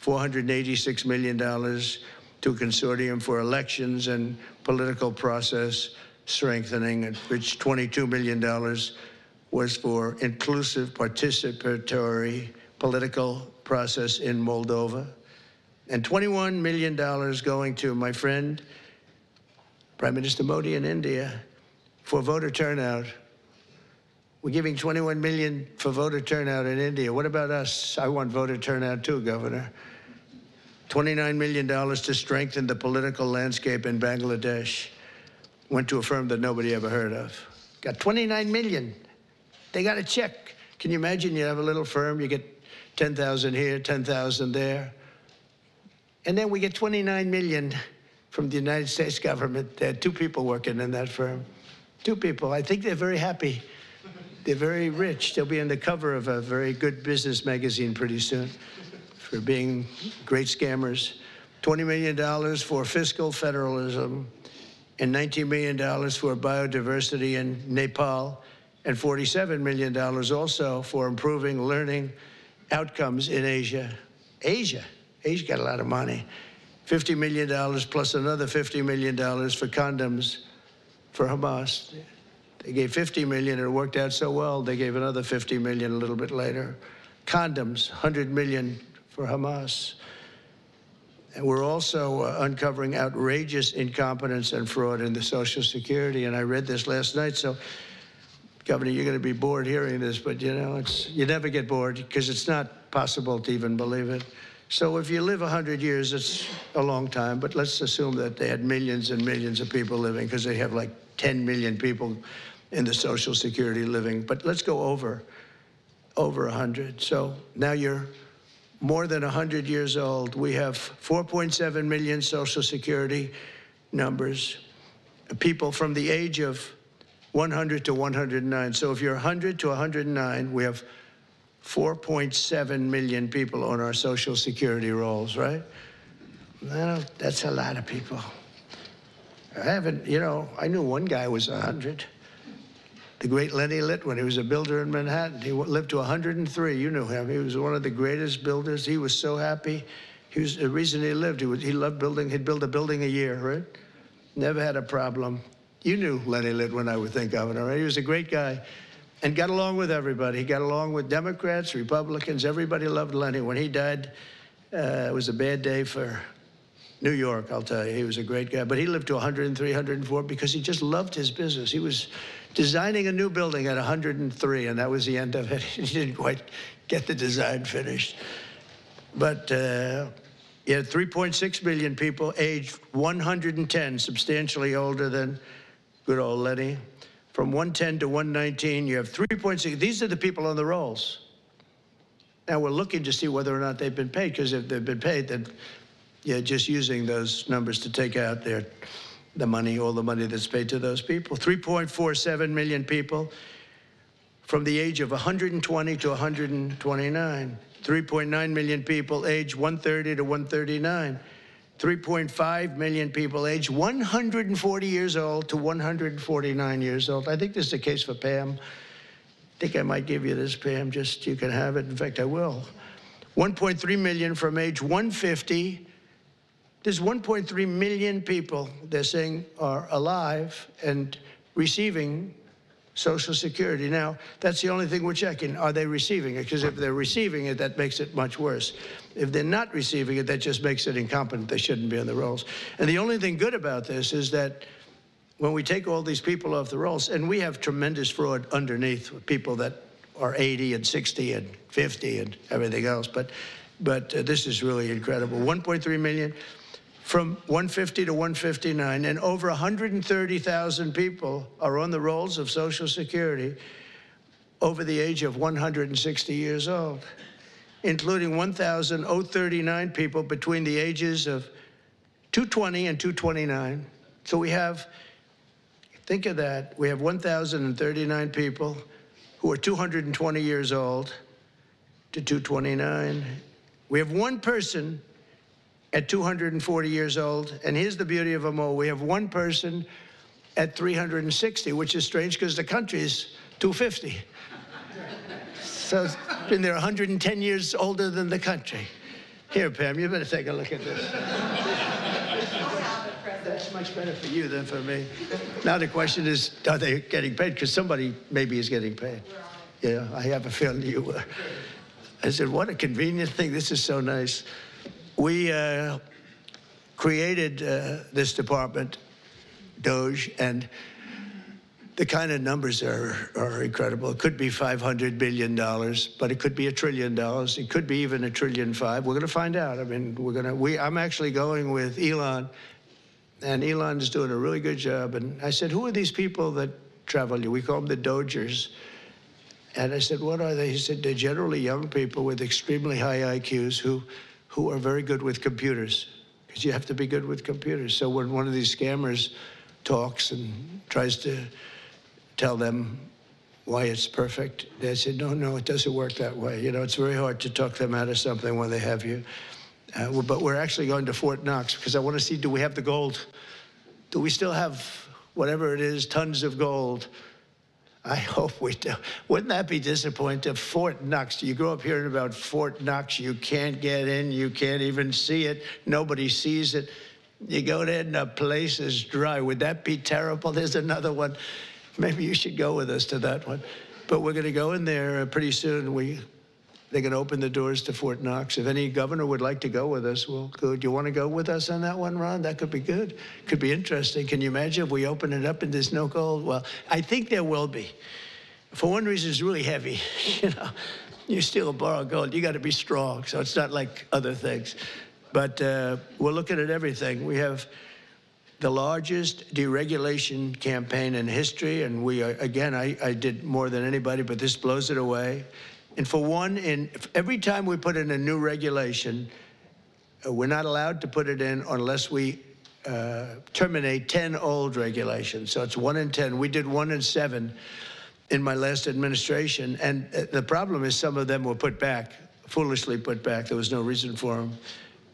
$486 million to a consortium for elections and political process strengthening, which $22 million was for inclusive participatory political process in Moldova. And $21 million going to my friend, Prime Minister Modi in India, for voter turnout. We're giving $21 million for voter turnout in India. What about us? I want voter turnout too, Governor. $29 million to strengthen the political landscape in Bangladesh. Went to a firm that nobody ever heard of. Got $29 million. They got a check. Can you imagine you have a little firm, you get 10,000 here, 10,000 there. And then we get $29 million from the United States government. There are 2 people working in that firm. 2 people. I think they're very happy. They're very rich. They'll be on the cover of a very good business magazine pretty soon for being great scammers. $20 million for fiscal federalism, and $19 million for biodiversity in Nepal, and $47 million also for improving learning outcomes in Asia. Asia got a lot of money. $50 million plus another $50 million for condoms for Hamas. They gave $50 million, and it worked out so well, they gave another $50 million a little bit later. Condoms, $100 million for Hamas. And we're also uncovering outrageous incompetence and fraud in the Social Security. And I read this last night, so Governor, you're going to be bored hearing this, but you know, you never get bored because it's not possible to even believe it. So if you live 100 years, it's a long time, but let's assume that they had millions and millions of people living, because they have like 10 million people in the Social Security living. But let's go over 100. So now you're more than 100 years old. We have 4.7 million Social Security numbers, people from the age of 100 to 109. So if you're 100 to 109, we have 4.7 million people on our Social Security rolls, right? Well, that's a lot of people. I knew one guy was 100. The great Lenny Litt, when he was a builder in Manhattan. He lived to 103. You knew him. He was one of the greatest builders. He was so happy. The reason he lived, he loved building. He'd build a building a year, right? Never had a problem. You knew Lenny Litt when I would think of it, right? He was a great guy and got along with everybody. He got along with Democrats, Republicans. Everybody loved Lenny. When he died, it was a bad day for New York, I'll tell you. He was a great guy. But he lived to 103, 104 because he just loved his business. He was designing a new building at 103, and that was the end of it. He didn't quite get the design finished. But you had 3.6 million people aged 110, substantially older than good old Lenny. From 110 to 119, you have 3.6. These are the people on the rolls. Now we're looking to see whether or not they've been paid, because if they've been paid, then you're just using those numbers to take out the money, all the money that's paid to those people. 3.47 million people from the age of 120 to 129. 3.9 million people age 130 to 139. 3.5 million people age 140 years old to 149 years old. I think this is the case for Pam. I think I might give you this, Pam, just you can have it. In fact, I will. 1.3 million from age 150. There's 1.3 million people, they're saying, are alive and receiving Social Security. Now, that's the only thing we're checking. Are they receiving it? Because if they're receiving it, that makes it much worse. If they're not receiving it, that just makes it incompetent. They shouldn't be on the rolls. And the only thing good about this is that when we take all these people off the rolls, and we have tremendous fraud underneath with people that are 80 and 60 and 50 and everything else, but this is really incredible. 1.3 million from 150 to 159, and over 130,000 people are on the rolls of Social Security over the age of 160 years old, including 1,039 people between the ages of 220 and 229. So we have, think of that, we have 1,039 people who are 220 years old to 229. We have one person at 240 years old, and here's the beauty of them all. We have one person at 360, which is strange because the country is 250. So it's been there 110 years older than the country. Here, Pam, you better take a look at this. That's much better for you than for me. Now the question is, are they getting paid? Because somebody maybe is getting paid. Yeah, I have a feeling you were. I said, what a convenient thing. This is so nice. We created this department, DOGE, and the kind of numbers are incredible. It could be $500 billion, but it could be $1 trillion. It could be even $1.5 trillion. We're going to find out. I mean, I'm actually going with Elon, and Elon is doing a really good job. And I said, who are these people that travel? We call them the Dogers. And I said, what are they? He said, they're generally young people with extremely high IQs who are very good with computers. because you have to be good with computers. So when one of these scammers talks and tries to tell them why it's perfect, they said, no, it doesn't work that way. You know, it's very hard to talk them out of something when they have you. But we're actually going to Fort Knox because I want to see, do we have the gold? Do we still have whatever it is, tons of gold? I hope we do. Wouldn't that be disappointing? Fort Knox. You grow up hearing about Fort Knox. You can't get in. You can't even see it. Nobody sees it. You go there and the place is dry. Would that be terrible? There's another one. Maybe you should go with us to that one. But we're going to go in there pretty soon. They're going to open the doors to Fort Knox. If any governor would like to go with us, well, good. Do you want to go with us on that one, Ron? That could be good. Could be interesting. Can you imagine if we open it up and there's no gold? Well, I think there will be. For one reason, it's really heavy. You know, you steal or borrow gold, you got to be strong. So it's not like other things. But we're looking at everything. We have the largest deregulation campaign in history, and we are, again, I did more than anybody, but this blows it away. And for one, every time we put in a new regulation, we're not allowed to put it in unless we terminate 10 old regulations. So it's 1 in 10. We did 1 in 7 in my last administration. And the problem is some of them were put back, foolishly put back. There was no reason for them.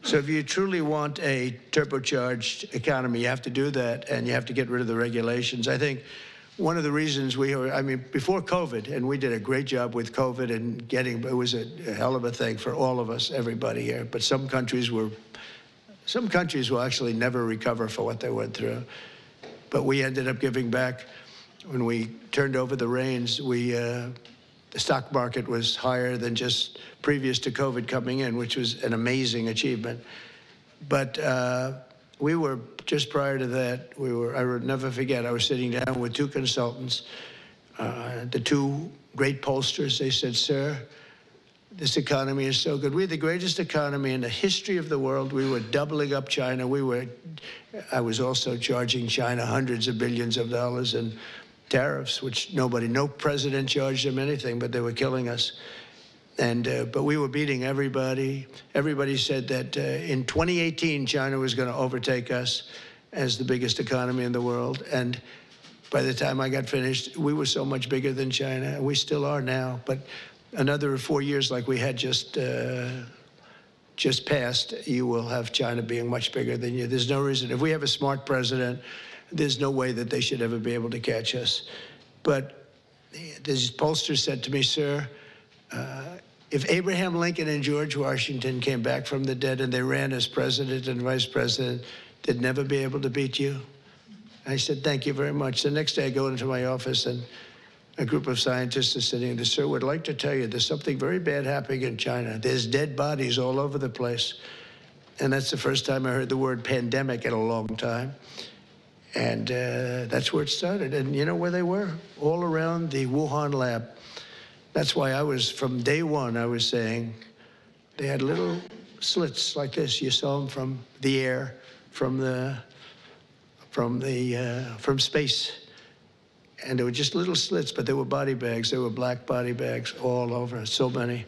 So if you truly want a turbocharged economy, you have to do that, and you have to get rid of the regulations. I think one of the reasons before COVID, and we did a great job with COVID and it was a hell of a thing for all of us, everybody here. But some countries will actually never recover for what they went through. But we ended up giving back. When we turned over the reins, the stock market was higher than just previous to COVID coming in, which was an amazing achievement. But we were, just prior to that, I would never forget, I was sitting down with 2 consultants, the 2 great pollsters. They said, sir, this economy is so good. We're the greatest economy in the history of the world. We were doubling up China. I was also charging China hundreds of billions of dollars in tariffs, which no president charged them anything, but they were killing us. But we were beating everybody. Everybody said that in 2018, China was going to overtake us as the biggest economy in the world. And by the time I got finished, we were so much bigger than China, and we still are now. But another 4 years like we had just passed, you will have China being much bigger than you. There's no reason. If we have a smart president, there's no way that they should ever be able to catch us. But this pollster said to me, sir, if Abraham Lincoln and George Washington came back from the dead and they ran as president and vice president, they'd never be able to beat you. I said, thank you very much. The next day I go into my office and a group of scientists are sitting there. Sir, would like to tell you there's something very bad happening in China. There's dead bodies all over the place. And that's the first time I heard the word pandemic in a long time. And that's where it started. And you know where they were? All around the Wuhan lab. That's why from day one, I was saying, they had little slits like this. You saw them from the air, from space. And they were just little slits, but they were body bags. They were black body bags all over, so many.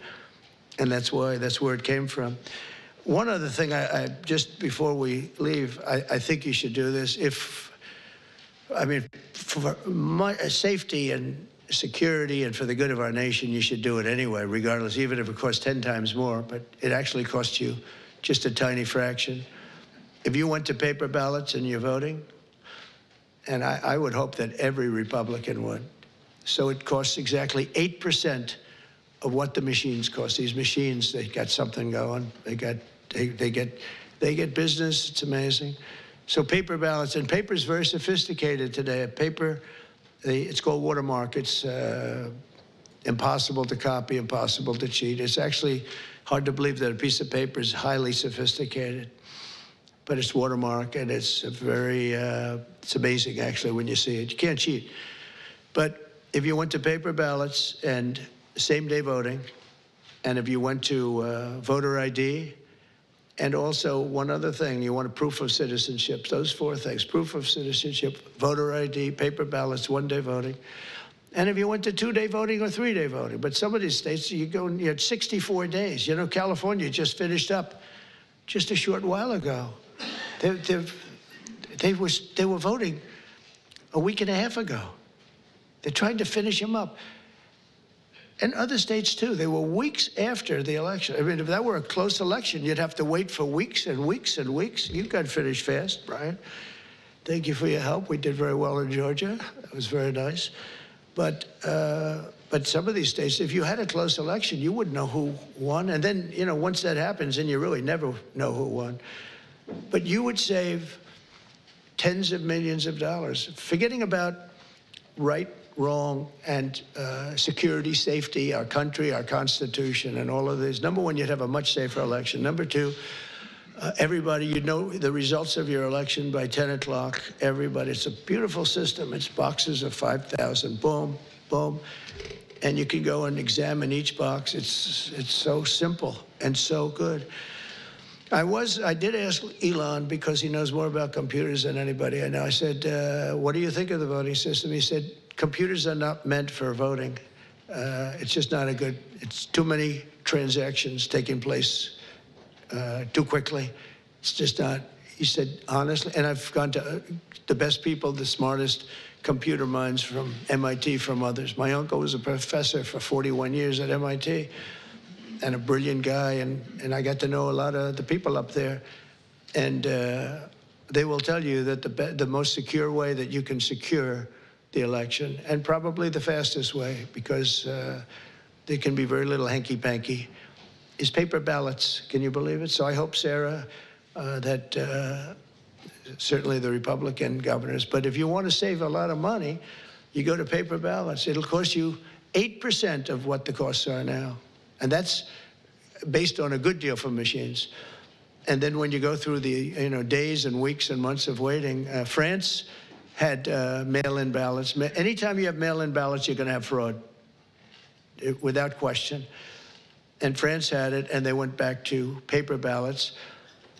And that's where it came from. One other thing, just before we leave, I think you should do this. For my safety and security and for the good of our nation, you should do it anyway, regardless, even if it costs 10 times more, but it actually costs you just a tiny fraction. If you went to paper ballots and you're voting, and I would hope that every Republican would, so it costs exactly 8% of what the machines cost. These machines, they got something going. They get business. It's amazing. So paper ballots, and paper is very sophisticated today. It's called watermark. It's impossible to copy, impossible to cheat. It's actually hard to believe that a piece of paper is highly sophisticated, but it's watermark, and it's it's amazing actually when you see it. You can't cheat. But if you went to paper ballots and same-day voting, and if you went to voter ID, and also one other thing, you want a proof of citizenship. Those 4 things: proof of citizenship, voter ID, paper ballots, one-day voting. And if you went to 2-day voting or 3-day voting, but some of these states, you had 64 days. You know, California just finished up just a short while ago. They were voting a week and a half ago. They're trying to finish him up. And other states, too. They were weeks after the election. I mean, if that were a close election, you'd have to wait for weeks and weeks and weeks. You got finished fast, Brian. Thank you for your help. We did very well in Georgia. That was very nice. But some of these states, if you had a close election, you wouldn't know who won. And then, you know, once that happens, then you really never know who won. But you would save tens of millions of dollars, forgetting about right, wrong, and security, safety, our country, our Constitution, and all of this. Number one, you'd have a much safer election. Number two, everybody, you'd know the results of your election by 10 o'clock. Everybody, it's a beautiful system. It's boxes of 5,000, boom, boom. And you can go and examine each box. It's so simple and so good. I did ask Elon, because he knows more about computers than anybody I know. I said, what do you think of the voting system? He said, computers are not meant for voting. It's just not a good, it's too many transactions taking place too quickly. It's just not, he said, honestly, and I've gone to the best people, the smartest computer minds from MIT, from others. My uncle was a professor for 41 years at MIT. And a brilliant guy, and I got to know a lot of the people up there. And they will tell you that the most secure way that you can secure the election, and probably the fastest way, because there can be very little hanky-panky, is paper ballots. Can you believe it? So I hope, Sarah, that certainly the Republican governors, but if you want to save a lot of money, you go to paper ballots. It'll cost you 8% of what the costs are now. And that's based on a good deal for machines. And then when you go through the days and weeks and months of waiting, France had mail-in ballots. Anytime you have mail-in ballots, you're going to have fraud, without question. And France had it, and they went back to paper ballots.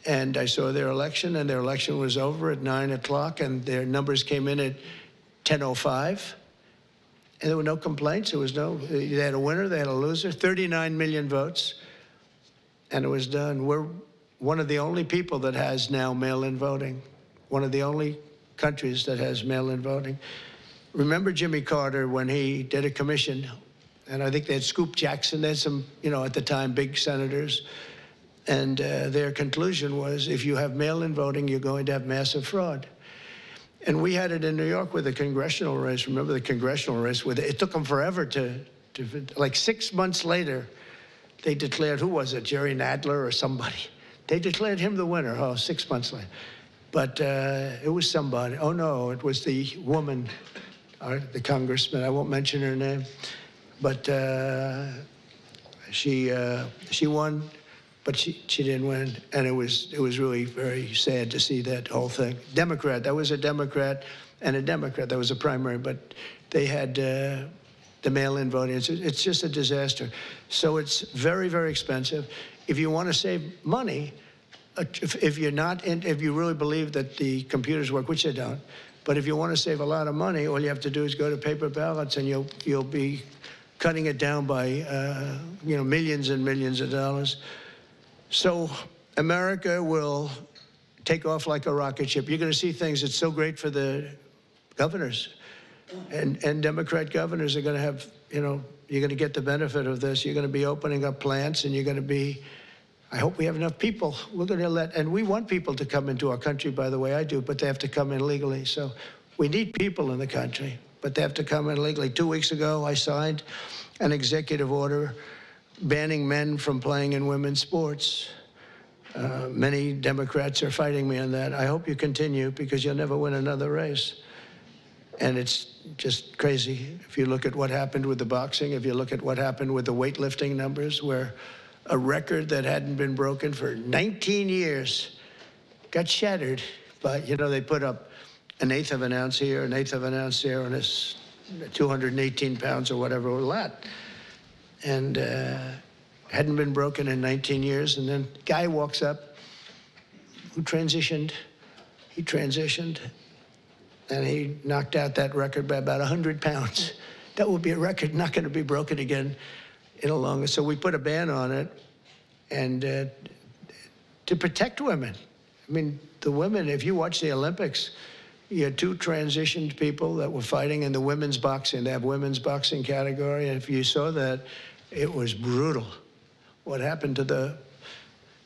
And I saw their election, and their election was over at 9 o'clock, and their numbers came in at 10:05. And there were no complaints. There was no, they had a winner, they had a loser, 39 million votes, and it was done. We're one of the only people that has now mail-in voting, one of the only countries that has mail-in voting. Remember Jimmy Carter when he did a commission, and I think they had Scoop Jackson, they had some, at the time, big senators, and their conclusion was, if you have mail-in voting, you're going to have massive fraud. And we had it in New York with the congressional race. Remember the congressional race? It took them forever like 6 months later, they declared, who was it, Jerry Nadler or somebody? They declared him the winner, 6 months later. But it was somebody. Oh, no, it was the woman, the congressman. I won't mention her name. But she won. But she didn't win, and it was really very sad to see that whole thing. Democrat, that was a Democrat and a Democrat. That was a primary, but they had the mail-in voting. It's just a disaster. So it's very, very expensive. If you want to save money, if you really believe that the computers work, which they don't, but if you want to save a lot of money, all you have to do is go to paper ballots, and you'll be cutting it down by millions and millions of dollars. So America will take off like a rocket ship. You're going to see things. It's so great for the governors. And Democrat governors are going to have, you're going to get the benefit of this. You're going to be opening up plants, and you're going to be, I hope we have enough people. We're going to and we want people to come into our country, by the way, I do, but they have to come in legally. So we need people in the country, but they have to come in legally. 2 weeks ago, I signed an executive order banning men from playing in women's sports. Many Democrats are fighting me on that. I hope you continue, because you'll never win another race. And it's just crazy. If you look at what happened with the boxing, if you look at what happened with the weightlifting numbers, where a record that hadn't been broken for 19 years got shattered. But, they put up an eighth of an ounce here, an eighth of an ounce there, and it's 218 pounds or whatever, a lot. And hadn't been broken in 19 years. And then a guy walks up who transitioned. He transitioned, and he knocked out that record by about 100 pounds. That would be a record not going to be broken again in a long. So we put a ban on it, and to protect women. I mean, the women, if you watch the Olympics, you had two transitioned people that were fighting in the women's boxing. They have women's boxing category. And if you saw that, it was brutal. What happened to the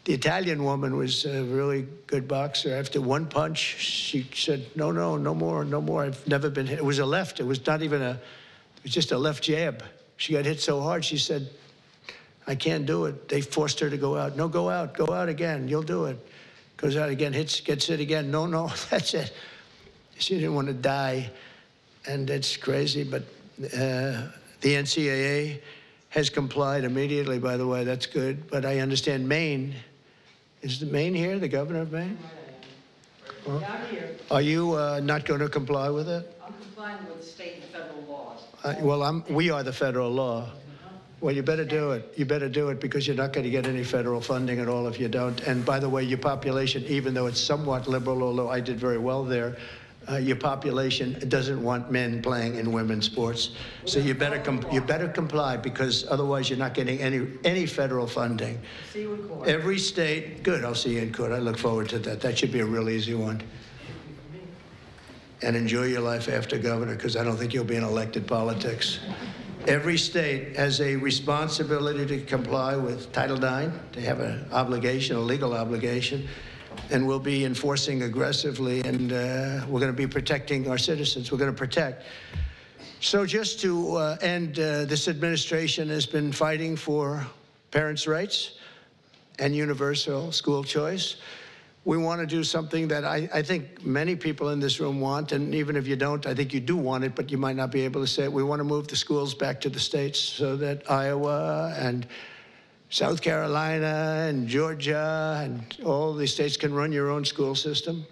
Italian woman was a really good boxer. After one punch, she said, no, no, no more, no more. I've never been hit. It was a left. It was not even it was just a left jab. She got hit so hard, she said, I can't do it. They forced her to go out. No, go out again. You'll do it. Goes out again, gets hit again. No, no, that's it. She didn't want to die, and it's crazy, but the NCAA has complied immediately, by the way. That's good. But I understand Maine. Is the Maine here, the governor of Maine? Well, down here. Are you not going to comply with it? I'm complying with state and federal laws. Well, we are the federal law. Well, you better do it. You better do it because you're not going to get any federal funding at all if you don't. And by the way, your population, even though it's somewhat liberal, although I did very well there, your population doesn't want men playing in women's sports. So you better comply because otherwise you're not getting any federal funding. See you in court. Every state, good, I'll see you in court. I look forward to that. That should be a real easy one. And enjoy your life after governor because I don't think you'll be in elected politics. Every state has a responsibility to comply with Title IX. They have an obligation, a legal obligation. And we'll be enforcing aggressively, and we're going to be protecting our citizens. We're going to protect. So just to end, this administration has been fighting for parents' rights and universal school choice. We want to do something that I think many people in this room want, and even if you don't, I think you do want it, but you might not be able to say it. We want to move the schools back to the states so that Iowa and South Carolina and Georgia and all these states can run your own school system.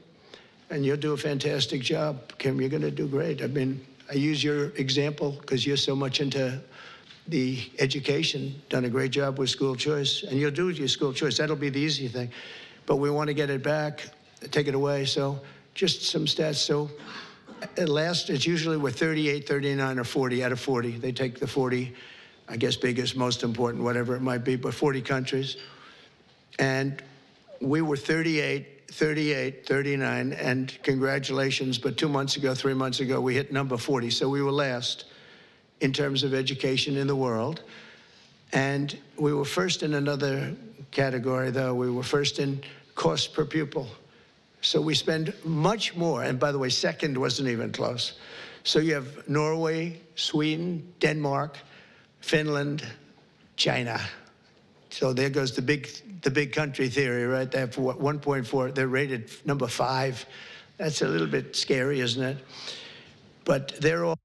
And you'll do a fantastic job, Kim. You're going to do great. I mean, I use your example because you're so much into the education, done a great job with school choice. And you'll do your school choice. That'll be the easy thing. But we want to get it back, take it away. So just some stats. So at last, it's usually we're 38, 39, or 40 out of 40. They take the 40. I guess biggest, most important, whatever it might be, but 40 countries. And we were 38, 38, 39, and congratulations, but 2 months ago, 3 months ago, we hit number 40. So we were last in terms of education in the world. And we were first in another category, though. We were first in cost per pupil. So we spend much more, and by the way, second wasn't even close. So you have Norway, Sweden, Denmark, Finland, China. So there goes the big country theory, right? They have 1.4. They're rated number 5. That's a little bit scary, isn't it? But they're all